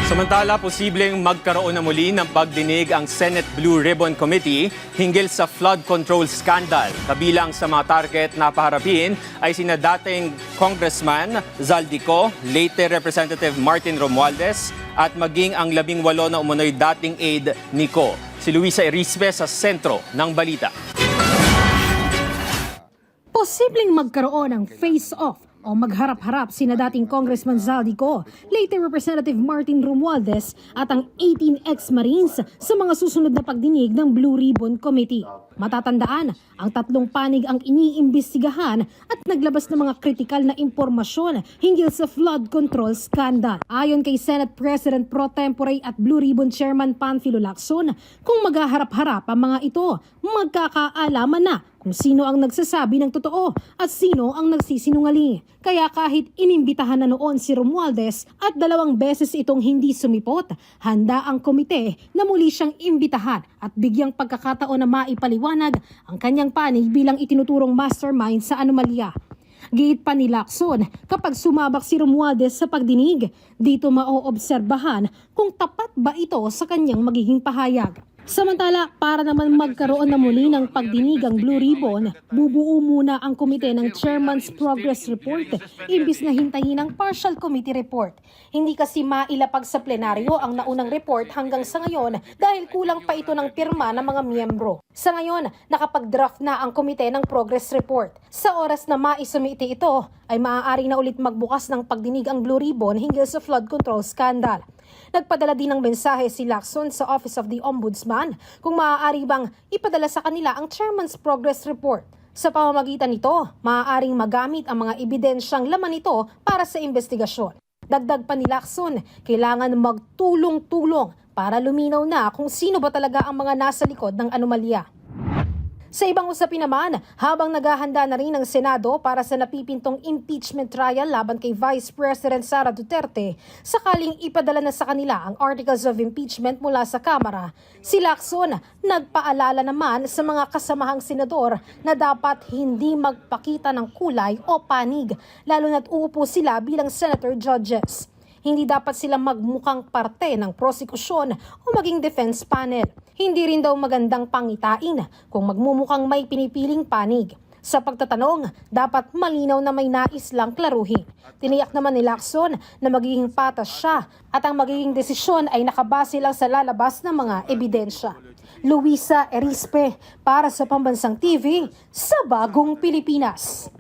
Samantala, posibleng magkaroon na muli ng pagdinig ang Senate Blue Ribbon Committee hinggil sa flood control scandal. Kabilang sa mga target na paharapin ay sina dating Congressman Zaldico, late Representative Martin Romualdez at maging ang 18 na umunoy dating aide ni Co. Si Luisa Erispe sa sentro ng balita. Posibleng magkaroon ng face-off o magharap-harap sina dating Congressman Zaldico, late Representative Martin Romualdez at ang 18 ex-Marines sa mga susunod na pagdinig ng Blue Ribbon Committee. Matatandaan, ang tatlong panig ang iniimbestigahan at naglabas ng mga kritikal na impormasyon hinggil sa flood control scandal. Ayon kay Senate President Pro Tempore at Blue Ribbon Chairman Panfilo Lacson, kung maghaharap-harap ang mga ito, magkakaalaman na kung sino ang nagsasabi ng totoo at sino ang nagsisinungaling. Kaya kahit inimbitahan na noon si Romualdez at 2 beses itong hindi sumipot, handa ang komite na muli siyang imbitahan at bigyang pagkakataon na maipaliwanag ang kanyang panig bilang itinuturong mastermind sa anomalya. Giit pa ni Lacson, kapag sumabak si Romualdez sa pagdinig, dito maoobserbahan kung tapat ba ito sa kanyang magiging pahayag. Samantala, para naman magkaroon na muli ng pagdinig ang Blue Ribbon, bubuo muna ang komite ng Chairman's Progress Report imbis na hintayin ang Partial Committee Report. Hindi kasi mailapag sa plenaryo ang naunang report hanggang sa ngayon dahil kulang pa ito ng pirma ng mga miyembro. Sa ngayon, nakapag-draft na ang komite ng Progress Report. Sa oras na maisumiti ito, ay maaari na ulit magbukas ng pagdinig ang Blue Ribbon hinggil sa flood control scandal. Nagpadala din ng mensahe si Lacson sa Office of the Ombudsman kung maaari bang ipadala sa kanila ang Chairman's Progress Report. Sa pamamagitan nito, maaaring magamit ang mga ebidensyang laman nito para sa investigasyon. Dagdag pa ni Lacson, kailangan magtulong-tulong para luminaw na kung sino ba talaga ang mga nasa likod ng anomalya. Sa ibang usapin naman, habang naghahanda na rin ang Senado para sa napipintong impeachment trial laban kay Vice President Sara Duterte, sakaling ipadala na sa kanila ang articles of impeachment mula sa Kamara, si Lacson nagpaalala naman sa mga kasamahang senador na dapat hindi magpakita ng kulay o panig, lalo na't uupo sila bilang senator judges. Hindi dapat sila magmukhang parte ng prosekusyon o maging defense panel. Hindi rin daw magandang pangitain kung magmumukhang may pinipiling panig. Sa pagtatanong, dapat malinaw na may nais lang klaruhin. Tiniyak naman ni Lacson na magiging patas siya at ang magiging desisyon ay nakabase lang sa lalabas ng mga ebidensya. Luisa Erispe para sa Pambansang TV sa Bagong Pilipinas.